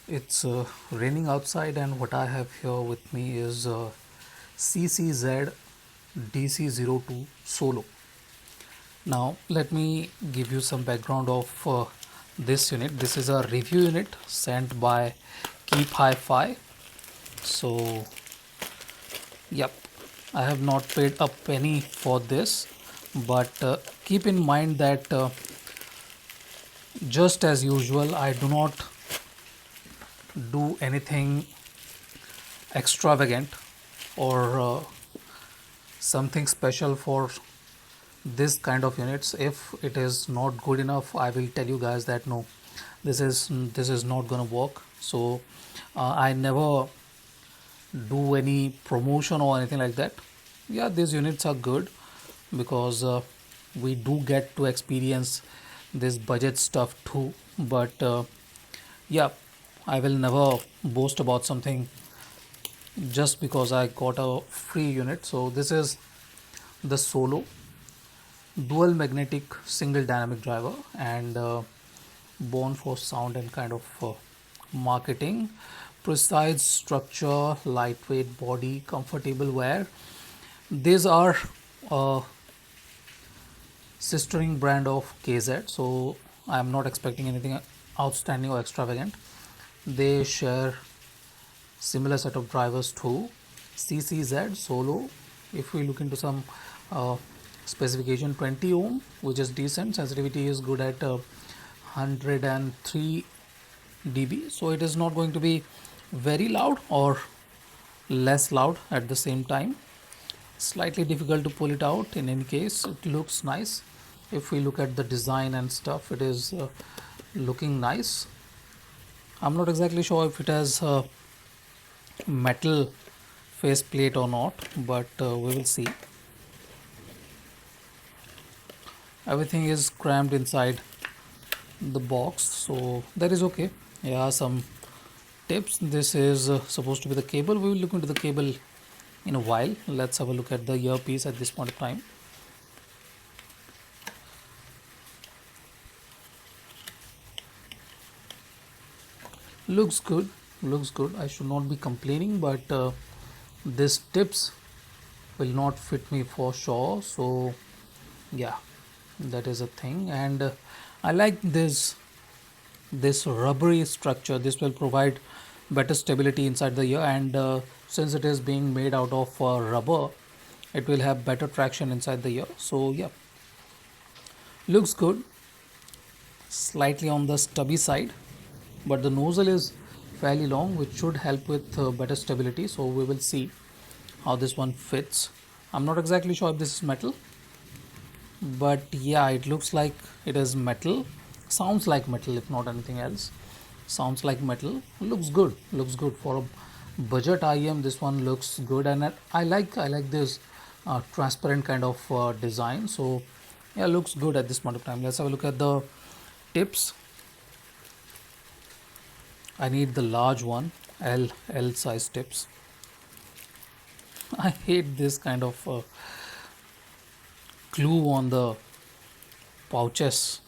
It's raining outside, and what I have here with me is CCZ DC02 Solo. Now, let me give you some background of this unit. This is a review unit sent by Keep Hi-Fi. So, yep, I have not paid a penny for this, but keep in mind that just as usual, I do not do anything extravagant or something special for this kind of units. If it is not good enough, I will tell you guys that no, this is not gonna work. So I never do any promotion or anything like that. Yeah, these units are good because we do get to experience this budget stuff too, but yeah, I will never boast about something just because I got a free unit. So this is the Solo dual magnetic single dynamic driver, and born for sound and kind of marketing. Precise structure, lightweight body, comfortable wear. These are a sistering brand of KZ, so I am not expecting anything outstanding or extravagant. They share similar set of drivers too. CCZ Solo, if we look into some uh, specification, 20 ohm, which is decent. Sensitivity is good at 103 dB, so it is not going to be very loud or less loud at the same time. Slightly difficult to pull it out. In any case, it looks nice. If we look at the design and stuff, it is looking nice. I'm not exactly sure if it has metal faceplate or not, but we will see. Everything is crammed inside the box, so that is okay. Yeah, some tips. This is supposed to be the cable. We will look into the cable in a while. Let's have a look at the earpiece at this point of time. Looks good, looks good. I should not be complaining, but this tips will not fit me for sure. So yeah, that is a thing. And I like this rubbery structure. This will provide better stability inside the ear, and since it is being made out of rubber, it will have better traction inside the ear. So yeah, looks good. Slightly on the stubby side, but the nozzle is fairly long, which should help with better stability. So we will see how this one fits. I'm not exactly sure if this is metal, but yeah, it looks like it is metal. Sounds like metal, if not anything else. Sounds like metal. Looks good, looks good for a budget IEM. This one looks good, and I like this transparent kind of design. So yeah, looks good at this point of time. Let's have a look at the tips. I need the large one, L size tips. I hate this kind of glue on the pouches.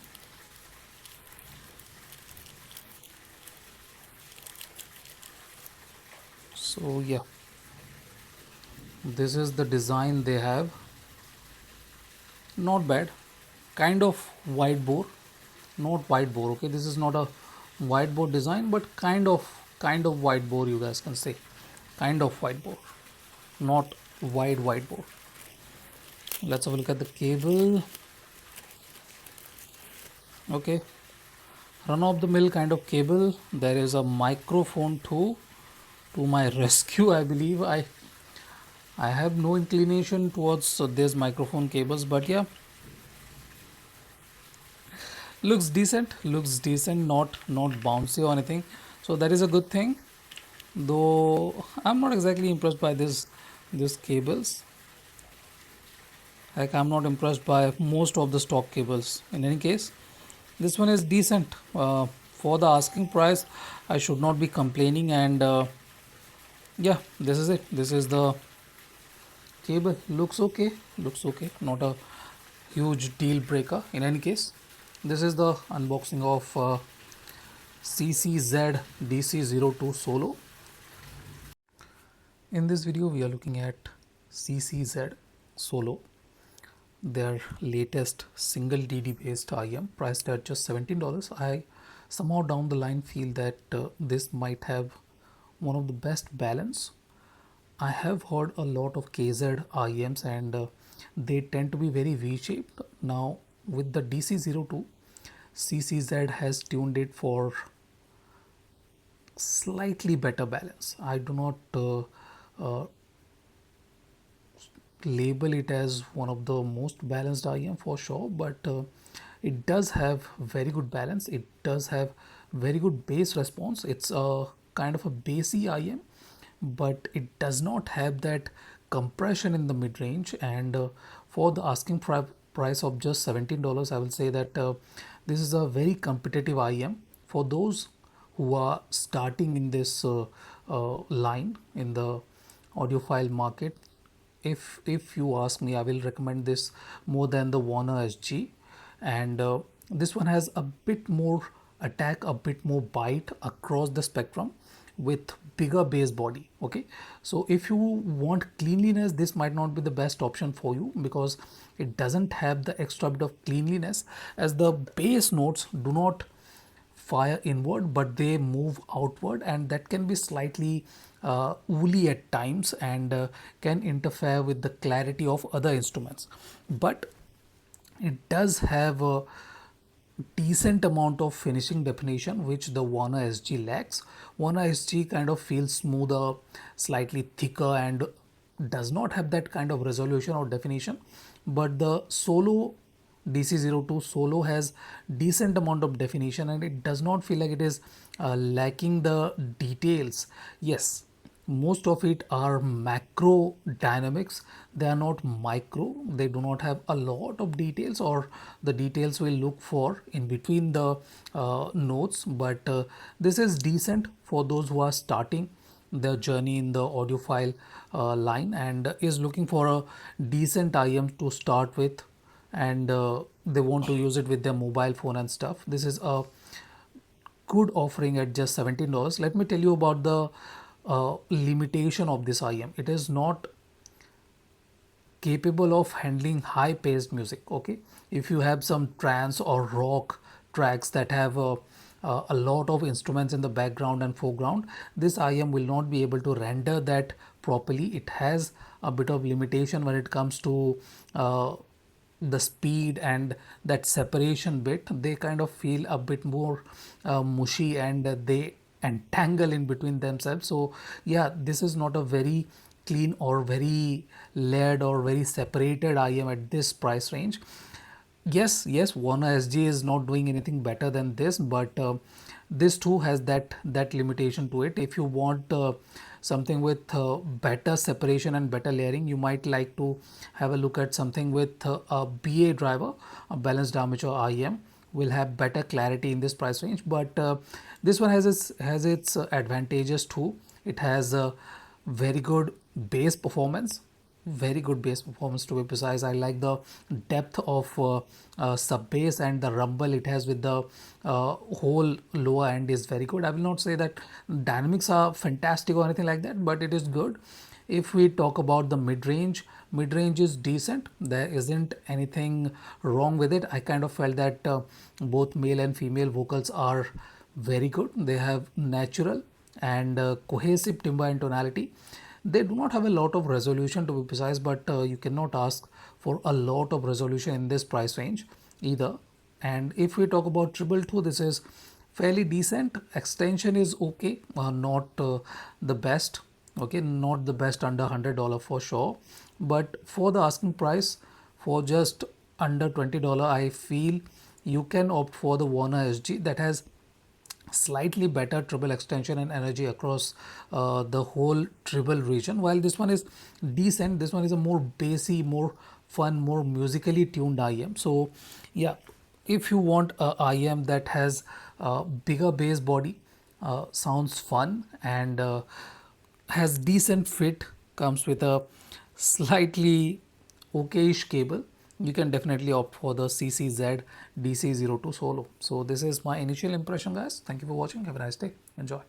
So yeah, this is the design they have. Not bad. Kind of wide bore, not wide bore. Okay, this is not a wide bore design, but kind of wide bore, you guys can say. Kind of wide bore, not wide bore. Let's have a look at the cable. Okay, run of the mill kind of cable. There is a microphone too, to my rescue. I believe I have no inclination towards these microphone cables, but yeah, looks decent, not bouncy or anything. So that is a good thing, though I'm not exactly impressed by this cables. Like, I'm not impressed by most of the stock cables. In any case, this one is decent for the asking price. I should not be complaining, and yeah, this is it. This is the cable. Looks okay, not a huge deal breaker. In any case, this is the unboxing of CCZ DC02 Solo. In this video we are looking at CCZ Solo, their latest single DD based IEM priced at just $17. I somehow down the line feel that this might have one of the best balance. I have heard a lot of KZ IEMs and they tend to be very V-shaped. Now with the DC02, CCZ has tuned it for slightly better balance. I do not uh, label it as one of the most balanced IEM for sure, but it does have very good balance. It does have very good bass response. It's a kind of a bassy IEM, but it does not have that compression in the mid range. And for the asking price of just $17, I will say that this is a very competitive IEM for those who are starting in this line in the audiophile market. If you ask me, I will recommend this more than the Warner SG, and this one has a bit more attack, a bit more bite across the spectrum with bigger bass body. Okay, so if you want cleanliness, this might not be the best option for you because it doesn't have the extra bit of cleanliness, as the bass notes do not fire inward but they move outward, and that can be slightly woolly at times and can interfere with the clarity of other instruments. But it does have a decent amount of finishing definition which the Warner SG lacks. Warner SG kind of feels smoother, slightly thicker, and does not have that kind of resolution or definition. But the Solo DC02 Solo has decent amount of definition and it does not feel like it is lacking the details. Yes, most of it are macro dynamics, they are not micro. They do not have a lot of details, or the details will look for in between the notes, but this is decent for those who are starting their journey in the audiophile line and is looking for a decent IM to start with, and they want to use it with their mobile phone and stuff. This is a good offering at just $17. Let me tell you about the limitation of this IM. It is not capable of handling high paced music. Okay, if you have some trance or rock tracks that have a lot of instruments in the background and foreground, this IM will not be able to render that properly. It has a bit of limitation when it comes to the speed and that separation bit. They kind of feel a bit more mushy and they entangle in between themselves. So yeah, this is not a very clean or very layered or very separated IM at this price range. Yes, Warner SG is not doing anything better than this, but this too has that limitation to it. If you want something with better separation and better layering, you might like to have a look at something with a BA driver, a balanced armature IEM will have better clarity in this price range. But this one has its advantages too. It has a very good bass performance, very good bass performance to be precise. I like the depth of sub bass and the rumble it has with the whole lower end is very good. I will not say that dynamics are fantastic or anything like that, but it is good. If we talk about the mid range is decent. There isn't anything wrong with it. I kind of felt that both male and female vocals are very good. They have natural and cohesive timbre and tonality. They do not have a lot of resolution to be precise, but you cannot ask for a lot of resolution in this price range either. And if we talk about treble 2, this is fairly decent. Extension is okay, not the best. Okay, not the best under $100 for sure. But for the asking price, for just under $20, I feel you can opt for the Warner SG that has slightly better treble extension and energy across the whole treble region, while this one is decent. This one is a more bassy, more fun, more musically tuned IM. So yeah, if you want a IM that has bigger bass body, sounds fun, and has decent fit, comes with a slightly okayish cable, you can definitely opt for the CCZ DC02 Solo. So this is my initial impression, guys. Thank you for watching. Have a nice day. Enjoy.